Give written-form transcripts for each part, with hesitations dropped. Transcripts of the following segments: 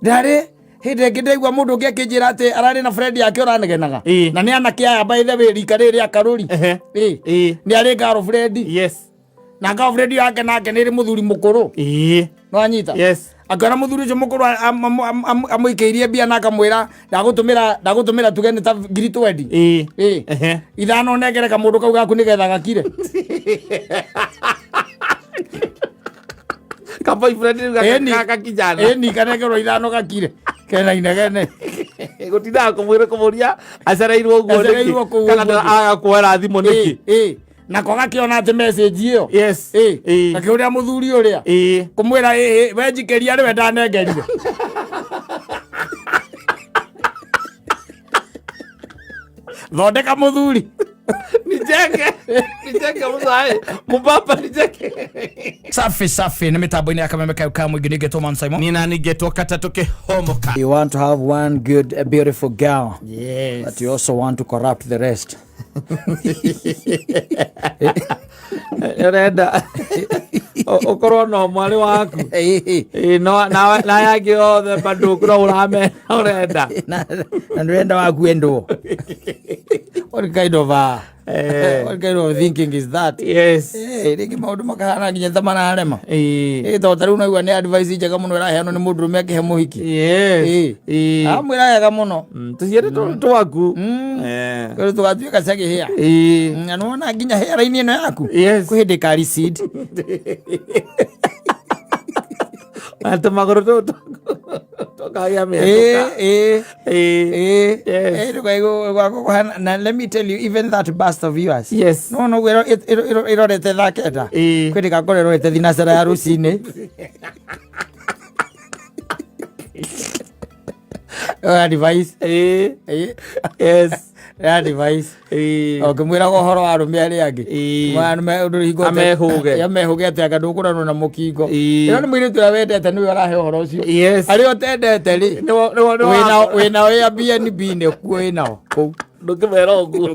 ndari hinde ngĩndaigua mũndũ ũngĩ akĩnjĩra atĩ ararĩ na friend yake ũranegenaga na nĩ anake aya by the way rika rĩrĩ akarũri nĩ arĩ girlfriend na girlfriend yake nake nĩ rĩ mũthuri mũkũrũ no anyita akĩona mũthuri ũcio mũkũrũ amũikĩirie mbia na akamwĩra ndagũtũmĩra tuge nĩ ta 20 ithano nengere kamũndũ kau gaku nĩgetha gakire ka boyfriend gaka kijana kanengerwo ithano gakire kena inegene gutinda kumwĩra acereirwo ũguo kana agakwĩra thimũ nĩkĩ nako gakĩona atĩ message ĩyo gakĩũrĩa mũthuri ũrĩa kũmwĩra we njikĩria nĩwe ndanengerire thondeka mũthuri nijenge mzai mubaba nijenge safi na mitambo-inĩ ya Kameme ka mwingi ningetwo Man Simon nina ningetwo Katatoke Homoka. You want to have one good beautiful girl, but you also want to corrupt the rest. Renda ukorwo no mwari waku no na yake othe bado kura urame urenda na ndenda waku endo. What kind of thinking is that? Yes. Rĩngĩ maũndũ makahana nginya thamana harema. Thota rĩu naigua nĩ advice njega mũno ĩraheanwo nĩ mũndũrũme akĩhe mũhiki. Amwĩra wega mũno. Tũciarĩ twaku. Kũrĩ tũgatuĩka cia kĩhĩa. Na nĩwona nginya hair-inĩ ĩno yaku kwĩ hĩndĩ ĩka recede. Ata magoro to kaya me na let me tell you, even that burst of yours. Yes. No irorete thaketa kwĩ ndĩgakorwo irorete thinacera ya rũcinĩ. Advice. Yes. Advice. Ngĩmwĩra ũhoro wa arũme arĩa angĩ amehũge atĩ anga ndũkũranwo na mũkingo. Ĩno nĩ mũirĩtu ũrĩa wendete nĩwe arahe ũhoro ũcio. Arĩa ũtendete rĩ wĩnao Airbnb kuo wĩnao kũu ndũngĩmera ũguo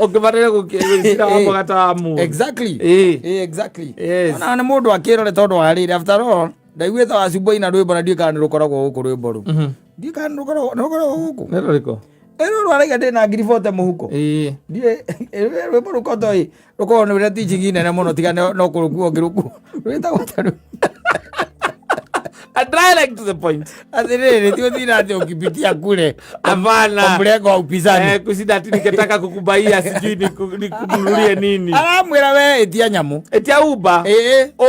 ũngĩbatara gũkĩra wambo gatamu. Exactly. Ona nĩ mũndũ akĩrore tondũ harĩrĩ after all ndaiguĩte wacumbo-ina rwĩmbo na ndiũĩ kana nĩ rũkoragwo gũkũ rwĩmbo rũu. Ndiũĩ kana nĩ rũkoragwo gũkũ. Nĩ rũrĩkũ? Ĩno rwaraiga ndĩna ngiri 40 mũhuko. Ndiũĩ rwĩmbo rũkoto rũkoragwo nĩ rũrĩa teaching nene mũno tiga no kũrũkuo ngĩrũkuo. Rwĩtagwo ta rũ. Direct to the point. Athiriri tuthira ati ukipitia kule. Hapana. Mlego wa upinzani. Kusida ati nikitaka kukubaia sijui nikununulie nini. Aramwira we etia nyamu. Etia uba.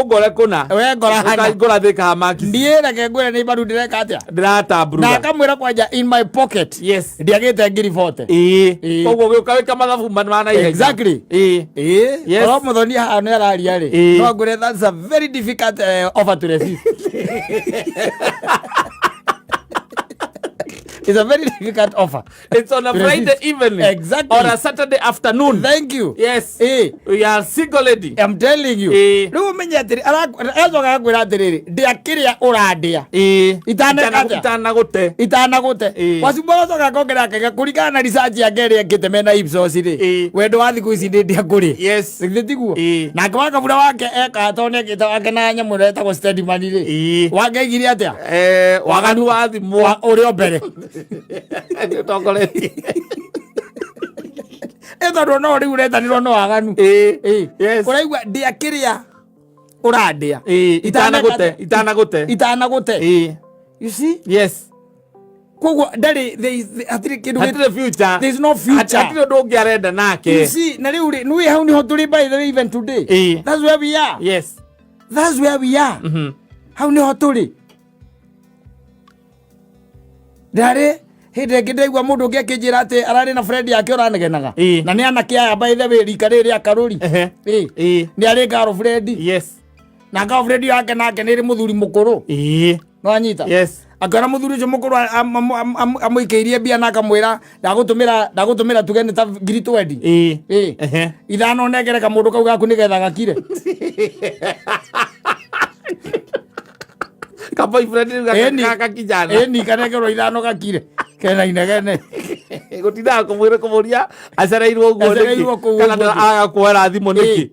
Ugore kuna. We ngora hana. Ngora thika hamaki. Ndiye ke ngore ni bado direka atia. Dirata bro. Na akamwira kwanja in my pocket. Yes. Ndiagite ngiri 40. Koguo ukaweka mathabu mana ile. Exactly. Yes. Oro muthoni hano araria ri. No ngore that's a very difficult offer to resist. It's a very difficult offer. It's on a Friday evening. Exactly. Or a Saturday afternoon. Thank you. Yes. We are single lady. I'm telling you. Rĩu menye atĩrĩ aracoka akwĩra atĩrĩrĩ ndĩa kĩrĩa ũrandĩa. Itanagũte. Wacumba ũcoka akongerera kega kũringana na research yake ĩrĩa ekĩte mena Ipsos rĩ. Wendo wa thikũ ici ndĩa kũrĩ. Yes. Tiguo. Nake wa kabura wake eka tone kita wake na nyamũ ĩrĩa ĩtagwo steady money rĩ. Wake igire atĩa? Waganu wa thimũ ũrĩa mbere. Tokoleti. Ethano no riu retanirwo no waganu. Yes. Kuraigua ndia kiria urandia. Itanagũte. You see? Yes. Koguo ndari hatire future. There is no future. Hatire ndũngĩarenda nake. You see, na riu nĩ hau niho tũrĩ by the way even today. That's where we are. Yes. That's where we are. Hau niho tũrĩ. Ndari hĩndĩ ĩngĩ ndaigua mũndũ ũngĩ akĩnjĩra atĩ ararĩ na friend yake ũranegenaga na nĩ anake aya by the way rika rĩrĩ akarũri nĩ arĩ girlfriend. Yes. Na girlfriend yake nake nĩ rĩ mũthuri mũkũrũ no anyita. Yes. Akĩona mũthuri ũcio mũkũrũ amũikĩirie mbia na akamwĩra ndagũtũmĩra tuge nĩ ta 20 ithano nengere kamũndũ kau gaku nĩgetha gakire ka boyfriend gaka kijana kanengerwo ithano gakire kena inegene gutinda kumwĩra acereirwo ũguo kana agakwĩra thimũ nĩkĩ.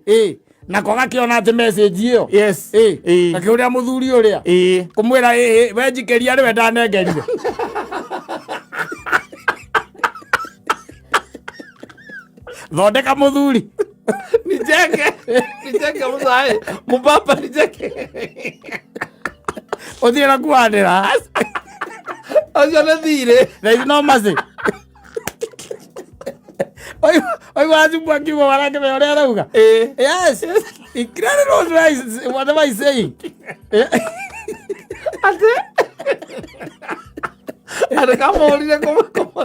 na koga kiona ati message iyo yes akiuria muthuri uria kumwira we njikeria ri we ndanengerire thondeka muthuri nijeke musae mubaba nijeke uthira kuandira acio nĩ thirĩ there is no mercy oi wazibu akiwa warake me uria arauga yes he clearly knows whatever he's saying ate kamũrire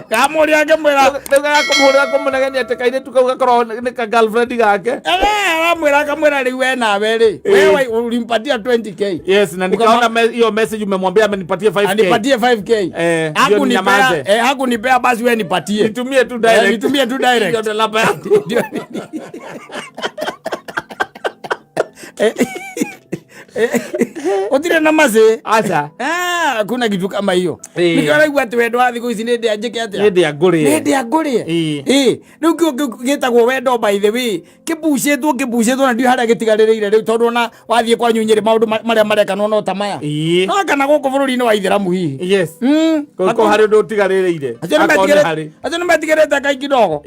kamũria akĩmwĩra kamũrĩra kũmũnegenia atĩ kairĩtu kau gakorwo nĩ ka girlfriend gake aramwĩra akamwĩra rĩu we nawe rĩ wewe ulimpatia 20k yes na nikaona hiyo message umemwambia amenipatie 5k anipatie 5k hakunipea basi wewe nipatie nitumie tu direct ndio ndo lapa yangu utire na maze acha kuna kitu kama hiyo nikiona igwa ati wendo wa thiku ici ni ndia njike atia ni ndia ngurie riu gitagwo wendo by the way kibucitwo na ndio haria gitigaririire riu tondu na wathie kwa nyunyiri maundu maria marekanwo no tamaya no kana guku bururi-ini wa Ithiramu hihi yes ko hari ndu tigaririire acio ni metigirite kaingi ndogo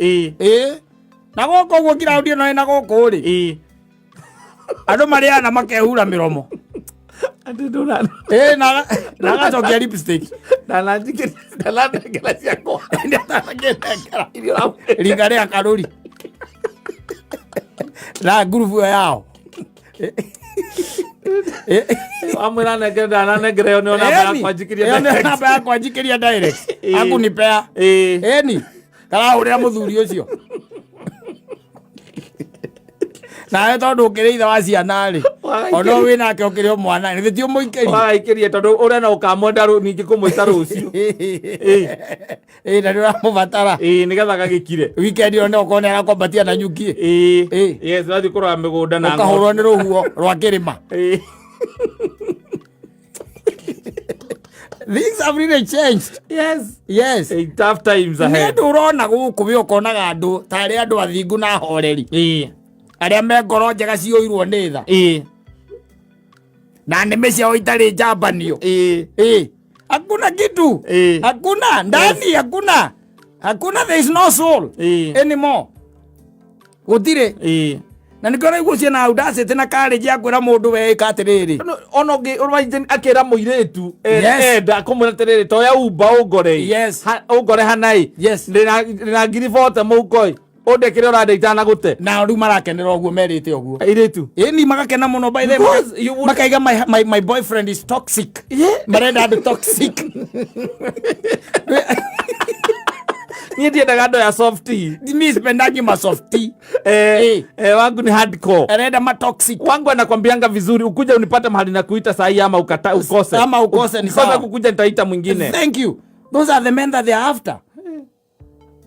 na guku guo kiraundi no ina guku ri andu mariana makehura miromo ati ndona na gacokia lipstick na ngela ciakwa ringa ria karuri na ngurubu yao amwira nengere ndananengere ni namba ya kwanjikiria direct akunipea eni karahurira muthuri ucio nawe tondu ukiri ithe wa ciana ri ono wi nake ukiri o mwana ni ti umuikiri waikirie tondu uria na ukamwenda ningi kumwita rucio na ndio mubatara nigetha gagikire weekend yo no kone arakombatia na nyuki yes wathi kurwa migunda na ukahurwo ni ruhuo rwa kirima things have really changed yes tough times ahead ndu urona guku wi ukonaga andu tari andu athingu na horeri aria me ngoro njega cioirwo nĩ tha na nĩmĩ ciao itarĩ njambanio hakuna kitu hakuna ndani hakuna there is no soul anymore gũtirĩ na nĩkĩona iguo ciĩna audacity na courage ya kwĩra mũndũ weka atĩrĩrĩ ona ũngĩ akĩra mũirĩtu enda kũmwĩra atĩrĩrĩ toya umba ũngore hanai ndĩna ngiri 40 mũhuko ondekire ũrandeita na gũte na rĩu marakenera ũguo merĩte ũguo airĩtu ni magakena mũno by the way makaiga my boyfriend is toxic marenda andũ toxic niĩ ndiendaga andũ ya softy mi sipendangi ma softy wangu ni hardcore arenda ma toxic wangu anakwambianga vizuri ukuja unipate mahali na kuita sahi ama ukose ni sawa kukuja nitaita mwingine thank you those are the men that they are after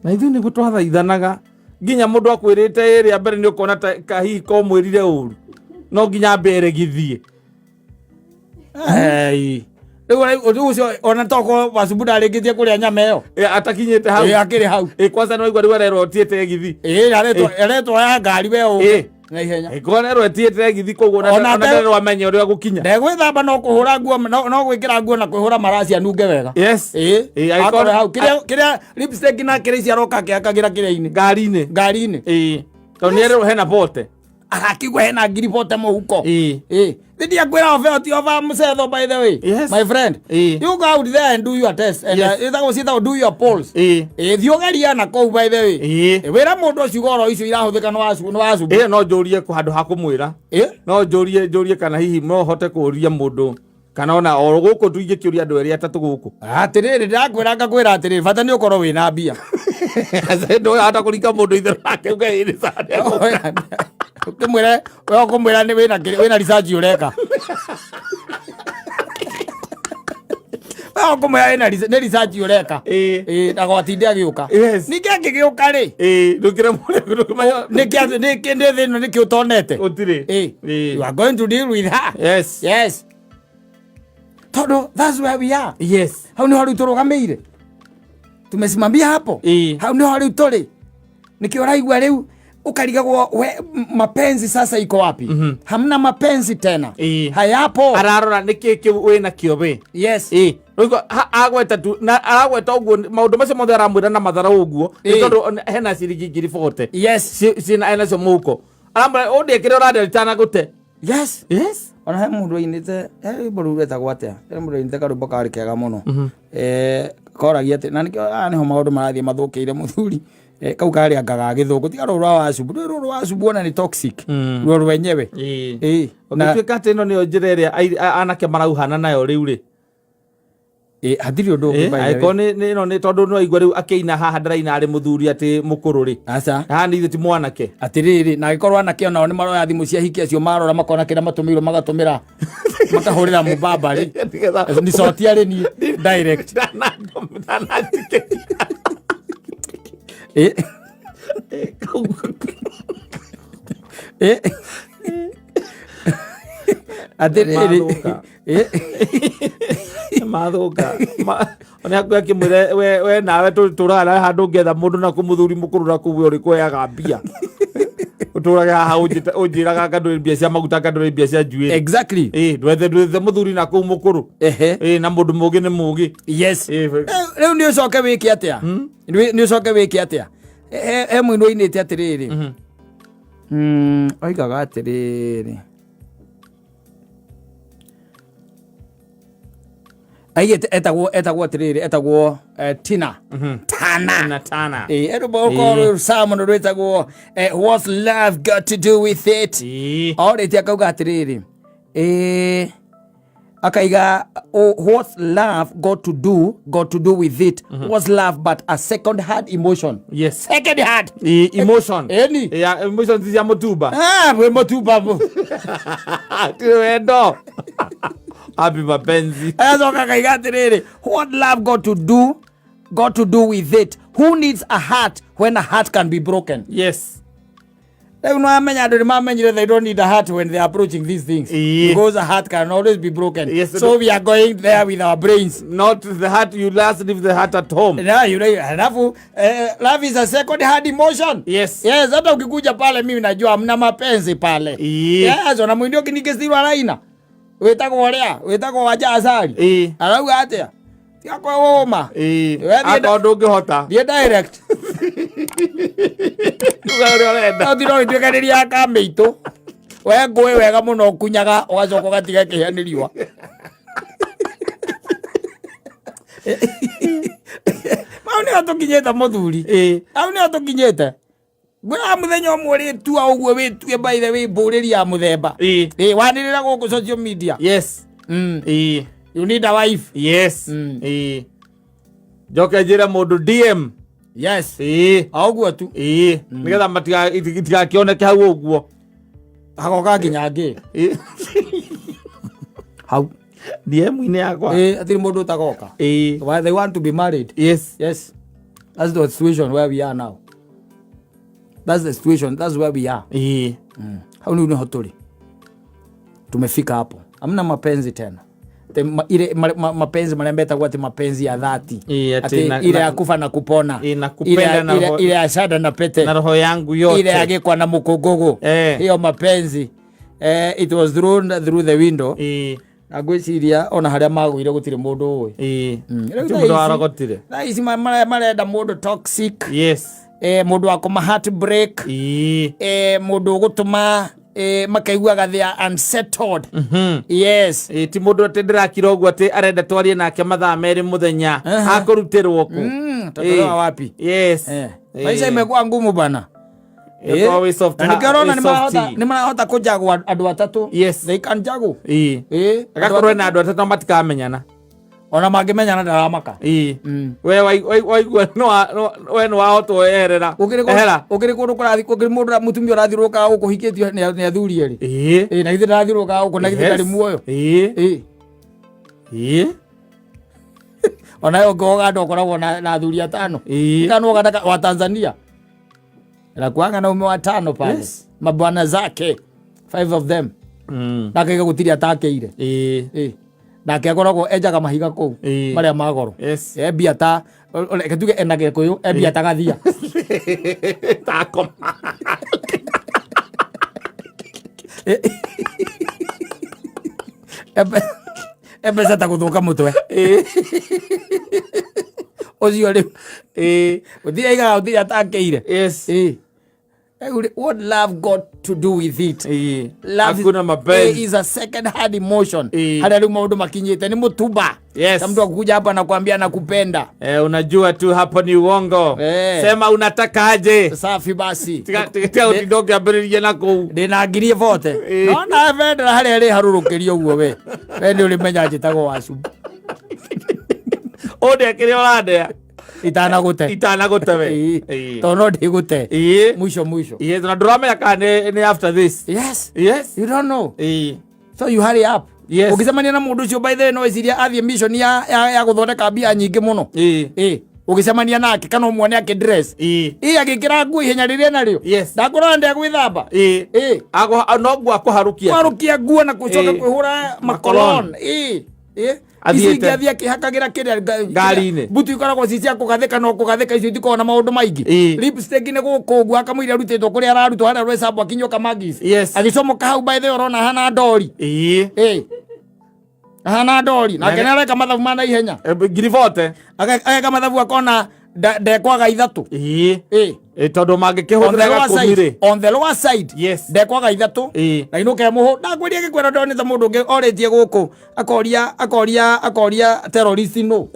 na ithuĩ nĩguo twathaithanaga nginya mũndũ akwĩrĩte ĩrĩa mbere nĩ ũkona kahihi komwĩrire ũru no nginya mbere gĩthiĩ rĩu ũcio ona toko Wasubu ndarĩkĩtie kũrĩa nyama ĩyo atakinyĩte hau akĩrĩ hau kwanza no igwa rĩu arerwo tiĩte gĩthi aretwo ya ngari we ũũ na ihenya konerwo tiĩte gĩthi koguo na nderwo amenye ũrĩa gũkinya ndegwĩthamba no kũhũra nguo no gwĩkĩra nguo na kwĩhũra maraci anunge wega akore hau kĩrĩa lipstick na kĩrĩa ciaroka kĩakagĩra kĩrĩa-inĩ ngari-inĩ tondũ nĩerwo hena bote akigwa hena ngiri bote mũhuko Did akwĩra obe ti oba mũcetho by the way my friend you go out there and do your test and that do your polls thiũgeria na kũu by the way wĩra mũndũ ũcio goro icio irahũthĩka nĩ wacu no njũrie handũ ha kũmwĩra no njũrie kana hihi no hote kũũria mũndũ kana ona o gũkũ tu ingĩkĩũria andũ erĩ atatũ gũkũ atĩrĩrĩ ndakwĩra ngakwĩra atĩrĩrĩ bata nĩ ũkorwo wĩna mbia ndũ hata kũringa mũndũ ithe wake ukimwĩra we ũkũmwĩra wĩna research ũreka we ũkũmwĩra nĩ research ũreka ndagwatinde agĩũka ningĩ angĩgĩũka rĩ nĩ thĩ ĩno nĩkĩ ũtonete you are going to deal with her yes todo that's where we are hau nĩho rĩu tũrũgamĩire tumesimamia hapo hau nĩho rĩu tũrĩ nĩkĩo ũraigua rĩu ukarigagwo mapenzi sasa iko wapi? Hamna mapenzi tena, hayapo. Ararora niki wina kiobe. Yes. Agweta tu na aragweta uguo maundu macio mothe aramwira na mathara uguo ni tondu hena ciringi ngiri 40. Yes. Cina ena cio muko aramwira undikire urande ritana gute. Yes. Yes. Ona he mundu inite boru reta gwatia he mundu inite karumbo kari kega muno koragia ati na nikio niho maundu marathie mathukiire muthuri kau kari angaga githuku tiga rura wa subu rura wa subu na ni toxic rura wenyewe na twikate no ni njira iria anake marauhana nayo riu ri hathiri undu aiko ni no ni tondu no igwa riu akeina haha ndaraina ari muthuri ati mukuru ri aca haha ni ithe ti mwanake atiriri na gikorwo anake onao ni maroya thimu cia hiki acio marora makona kira matumirwo magatumira makahurira mubaba ri ni sauti ari ni direct atiriri mathuka oni akwa kimwire we nawe turara handu ngetha mundu na kumuthuri mukuru na kuwe uri kweaga mbia uturaga haha unjiraga kandu mbia cia maguta kandu mbia cia njuiri exactly ndwethe muthuri na ku mukuru na mundu mugi ni mugi. Yes. Riu ni ucoke wiki atia ni ucoke wiki atia he mwino inite atiriri oigaga atiriri etagwo atiriri etagwo Tina Tana erubo Simon rwetagwo what's love got to do with it orete akauga atiriri akaiga what's love got to do with it what's love but a second hand emotion. Yes, second hand emotion emotion zia mutumba we mutumba wendo happy mapenzi azoka kaiga atiriri what love got to do with it who needs a heart when a heart can be broken. Yes. No, they don't need a heart when they are approaching these things because a heart can always be broken. Yes, so we are going there with our brains. Not the heart you last leave the heart at home. Love is a second hand emotion. Yes. Yes, hata ukikuja pale mimi najua mna mapenzi pale. Yes, na mwindio kinikesirwa raina. Wetako waja asali. Arauga atia. Tia kwa woma. Aka ndungi hota. Die direct. Ndiro itwekaniria kameitu we ngwe wega muno kunyaga ugacoka gatiga kihaniriwa mau ni atukinyete muthuri au ni atukinyete gwa muthenya umwe tu uguo witue by the way mburiria ya muthemba wanirira guku social media. Yes. You need a wife. Yes. Joke jira mundu DM. Yes. Auguo tu. Nigetha matiga itigakioneke hau uguo. Hagoka nginya ngi. Hau. DM ine yakwa. Atiri mundu tagoka. Why they want to be married. Yes. Yes. That's the situation where we are now. That's the situation. That's where we are. Hau ni hoturi. Tumefika hapo. Hamna mapenzi tena. Ile mapenzi manembeta kwa mapenzi ya dhati ile ya kufa na kupona ile ya shada na pete na roho yangu yote ile yagekwa na mukogogo hiyo mapenzi it was thrown through the window agwiciria ona haria magwire gutire mundu uyi mundu aragotire na isi marenda mundu toxic. Yes. Mundu akoma heartbreak mundu gutuma makaiguaga they are unsettled. Yes. Ti mundu atendera kirogo ati arenda twarie nake mathaa meri muthenya akurutirwo ku tatoa wapi. Yes. Maisha imekuwa ngumu bana. Always soft. Ni marahota kujagwa andu atatu. Yes. They can juggle. Agakorwo na andu atatu matikamenyana. Ona mangimenyana ndaramaka. We waigua no wahotwo erera. Ukiri kundu kurathi ukiri mundu mutumia urathiruka ukuhikitio ni athuri eri. Na ithe ndathirũka uko na ithe ndari muoyo. Ona yo goga ndo koragwo na athuri atano. Kana gada wa Tanzania. Na kuanga na ume watano pale. Mabwana zake 5 of them. Na kaiga gutiri atakeire. Nake akoragwo enjaga mahiga kuu maria magoro. Ebia ta reke tuge enage kuyu ebia ta gathia. Ta koma. Empeza ta guthuka mutwe ocio riu uthia iga uthia takeire. Yes. What love got to do with it? Love is a second hand emotion. Hada riu maundu makinyite ni mutuba. Yes. Mtu akuja hapa anakuambia nakupenda. Unajua tu hapo ni uongo. Sema unataka aje. Safi basi. Tika utidoke abiririe nako. Ndinagirie vote. No na vendera haria ri harurukirio uguo we. We ni ulimenya njitagwo wacu. Ode kire orandea. Itanagute we. Tono ndigute. Mwisho. Yes, na drama ya kane after this. Yes. Yes. You don't know. So you hurry up. Yes. Ukicemania na mundu ucio by the way no eciria athie mission ya guthondeka mbia nyingi muno. Ukicemania nake kana umwone akidress. Agikira nguo ihenya riria nario. Ndakora ndia gwithamba. No nguo akuharukia nguo na kucoka kwihura makolon. Athia kihakagira kiria ngari-ini butu ikoragwo cicia kugathika no kugathika icio itiko na maundu maingi. Lipstick ni gukugwa kamwira rutitwo kuria ararutwo hara rwesambu akinyoka magis. Agicomoka hau by the orona hana ndori. Hana ndori na kena reka mathabu mana ihenya ngirivote ageka mathabu akona ndekwaga ithatu. Tondu mangikihurira kumire on the lower side. Ndekwaga ithatu na inuke muhu ndakweria gikwera ndoni ta mundu ngi oritie guku akoria terrorist no.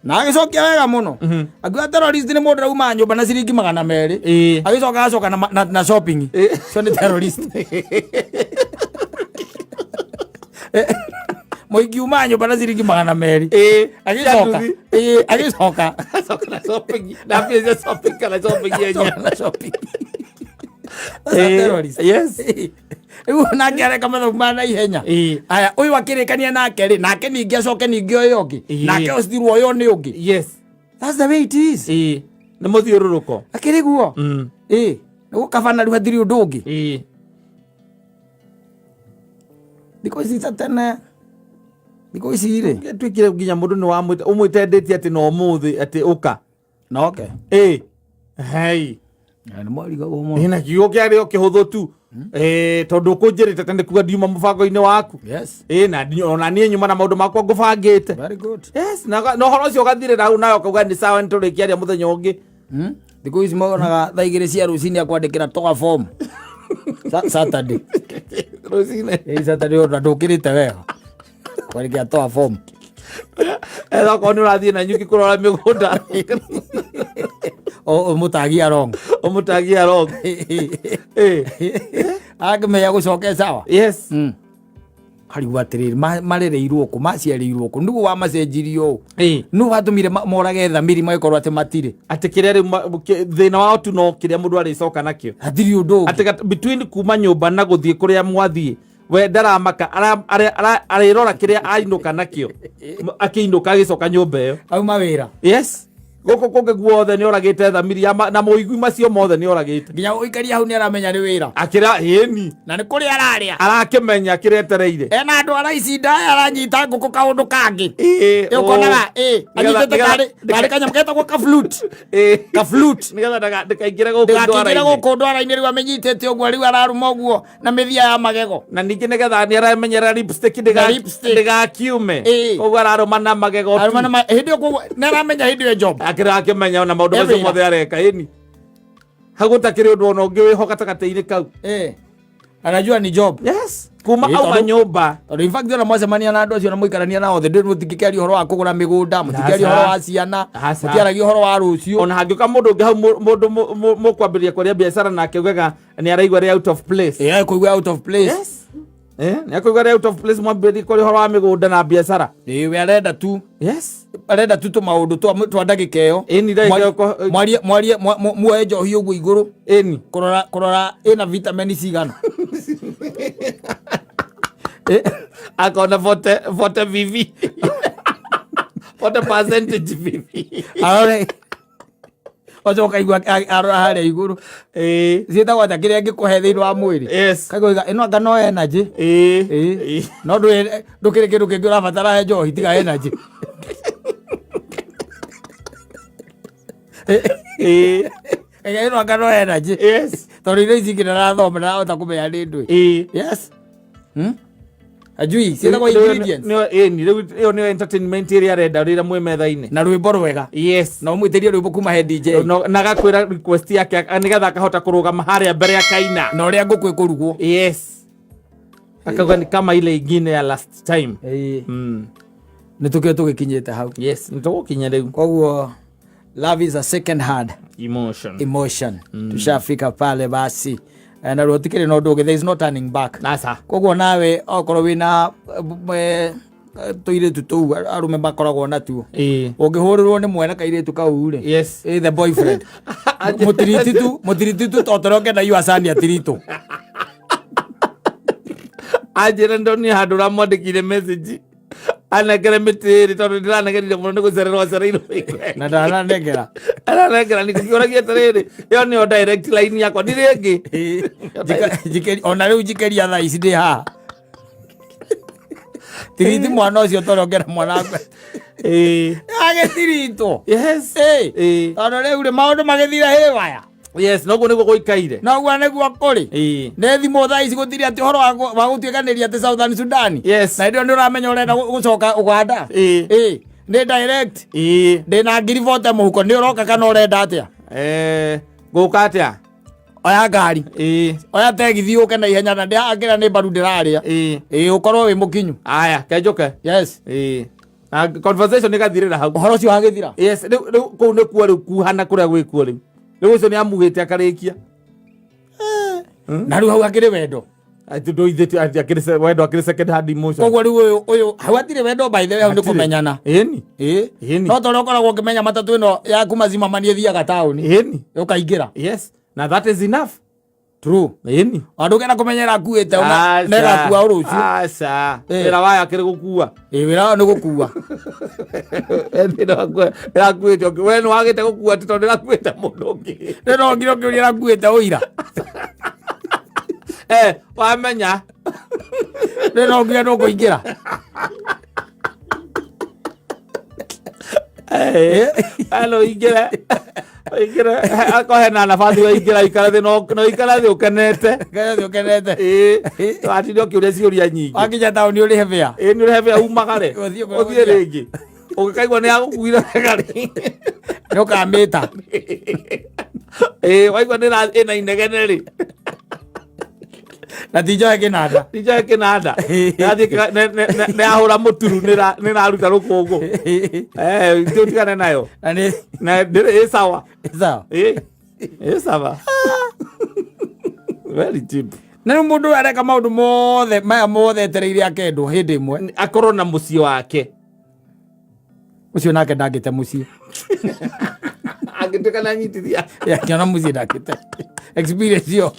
Na agicokia wega muno agiwa terrorist ni mundu rauma nyumba na ciringi 200 agicoka na shopping so ni terrorist. Moigi umanyo bana ciringi 200 agicoka na shopping na pia shopping kana shopping yenyewe na shopping. Yes. Na ngere kama ndo mana ihenya. Aya uyu akirikania nake ri nake ningi acoke ningi oyo ongi nake ostirwo oyo ni ungi. Yes. That's the way it is. Ni muthiururuko akiriguo. Nugo kafana riu hathiri undu ungi. Because it's a tena because ire twikire nginya mundu ni wa umwitendetie ati no muthi ati uka no okay hey ni mwariga gumo ina kiugo kiari okihuthu tu tondu kunjirite tende kuga diuma mubango-ini waku. Yes. Na ona nie nyuma na maundu makwa ngubangite. Very good. Yes, na no horo cio gathire na nayo kauga ni sawa nturikia ria muthenya ungi. Thiku ici monaga thaa igiri cia rucini akwandikira toga form Saturday. Rucini Saturday ora ndukirite wega kwandikira toga form koni urathie na nyuki kurora migunda mutagia wrong agmeya gucoke sawa. Yes. Hariu atiriri marereirwo ku maciareirwo ku ndugu wa macenjirio nu watumire morage thamiri magikorwo ati matire ati kiria thina wao tu no kiria mundu aricoka nakio atiri undu ati between kuma nyumba na guthie kuria mwathie we ndaramaka arirora kiria ainuka nakio akiinuka agicoka nyumba iyo auma wira. Yes. Goko konge guothe ni oragite thamiri na moigui macio mothe ni oragite nginya uikaria hau ni aramenya ni wira akira heni na ni kuri araria arakimenya kiretereire ena andu araicinda aranyita nguku kaundu kangi ukonaga anyitete kari kanyamũ getagwo ka-flute nigetha ndikaingire guku ndwara-inĩ riu amenyitete uguo riu araruma uguo na mithia ya magego na ningi nigetha ni aramenyera lipstick ndigakiume uguo araruma na magego hindi uguo ni aramenya hindi yo job akira akimenya na maundu macio mothe areka eni hagutakiri undu ona ungi wiho gatagati-ini kau anajua ni job. Yes. Kuma au nyumba in fact ona mwacemania na andu acio na muikarania nao the ndio mutikikari uhoro wa kugura migunda mutikikari uhoro wa ciana mutiaragia uhoro wa rucio ona hangiuka mundu ungi hau mundu mukwambiria kwaria biacara nake ugaga ni araigua ri out of place kuigua out of place. Yes. Ni akuigua ri out of place mwambiria kwaria uhoro wa migunda na biacara we arenda tu. Yes. Arenda tu maundu twa ndagika iyo mwarie muoe njohi uguo iguru kurora ina vitamin cigana akona vote vivi vote percentage vivi arore ojo kaigua arora haria iguru cietagwo ta kiria ngikuhe thiini wa mwiri kaigua ino anga no energy no ndukiri kindu kingi urabatara he njohi tiga energy ino anga no energy tondu indo ici ngina rathoma narahota kumenya ni ndui. Yes. Ajui ciĩtagwo ingredients. Ĩyo nĩyo entertainment ĩrĩa arenda rĩrĩa mwĩ metha-inĩ na rwĩmbo rwega. Yes. Na ũmwĩtĩrie rwĩmbo kuma he DJ. Na gakwĩra request yake nĩgetha akahota kũrũgama harĩa mbere akaina. Na ũrĩa ngũkũ ĩkũrugwo. Yes. Akauga ni kama ile ingine ya last time. Nĩ tũkĩo tũgĩkinyĩte hau. Yes, nĩ tũgũkinya rĩu. Koguo love is a second hand emotion. Tushafika pale basi. Na rwo tikiri no ndugi, there is no turning back. Nasa. Koguo nawe okorwo wina tuiretu tu arume makoragwo natuo. Ũngĩhũrĩrwo nĩ mwene kairĩtu kau rĩ. Yes. The boyfriend. Mũtirititu totoroke na yuasani atirito. Ajira ndoni handũ ramwandĩkire message. Anegere mĩtĩrĩ tondũ ndĩranegerire mũno nĩ gũcererwo cereirwo. Na ndananengera. Aranengera nĩ kũkĩũragia atĩrĩrĩ. Ĩyo nĩyo direct line yakwa ndirĩ ĩngĩ. Ona rĩu njikeria thaa ici ndĩ haha. Tiriti mwana ũcio torongera mwana wakwa. Agĩtiritwo. Yes. Tondũ rĩu rĩ maũndũ magĩthira hĩwaya. Yes, noguo nĩguo gũikaire. Noguo nĩguo kũrĩ. Nĩ thimũ thaa ici gũtirĩ atĩ ũhoro wa gũtuĩkanĩria atĩ Southern Sudan. Yes. Na ndio ũramenya ũrenda gũcoka Uganda. Nĩ direct. Ndĩna ngiri vote mũhuko nĩ ũroka kana ũrenda atĩa? Gũka atĩa? Oya ngari. Oya tegithi ũke na ihenya na ndĩrakĩra nĩ mbaru ndĩrarĩa. Ũkorwo wĩ mũkinyu. Aya, kenjũke. Yes. Na conversation ĩgathirĩra hau. Ũhoro ũcio wagĩthira. Yes, rĩu kũu nĩ kuo rĩu kuhana kũrĩa gwĩkuo rĩu. Rĩu ũcio nĩ amugĩte akarĩkia. Na rĩu hau hakĩrĩ wendo. Ndũithĩtie wendo akĩrĩ second hand emotion. Koguo rĩu ũyũ hau hatirĩ wendo by the way hau nĩ kũmenyana. No tondũ ũkoragwo ũkĩmenya matatũ ĩno yaku mazima mani ĩthiaga taũni. Ũkaingĩra. Yes. Na that is enough. True. Andũ kena kũmenyera akuĩte ona negakuua rũciũ. Aca. Wĩra wayo akĩrĩ gũkuua. Wĩra wayo nĩ gũkuua. Ĩrakuĩte we nĩ wagĩte gũkuua tondũ ĩrakuĩte mũndũ ũngĩ. Ndĩrongire ũkĩũria ĩrakuĩte ũira. Wamenya. Ndĩrongire no kũingĩra. Hello, ingĩre. Akohe na nafasi wa ingĩra ikara thĩ no ikara thĩ ũkenete. Ikara thĩ ũkenete. Twatinde ũkĩũria ciũria nyingĩ. Wakinya taũni ũrĩhe fare. Nĩ ũrĩhe fare umagare. Ũthiĩ rĩngĩ. Ũgĩkaigua nĩ agũkuire gari. Nĩ ũkamĩta. Waigua ĩna inegene rĩ. Na tijoe kĩnanda. Tijoe kĩnanda. Nĩ ahũra mũturu nĩ raruta rũkũngũ. Tũtigane nayo. Na ndĩrĩ sawa. Sawa. Sawa. Very cheap. Na rĩu mũndũ areka maũndũ mothe maya mothe etereire akendwo hĩndĩ ĩmwe. Akorwo na mũciĩ wake. Ũcio nake ndangĩte mũciĩ. Angĩtuĩka nĩ anyitithia. Akĩona mũciĩ ndangĩte. Experience yo.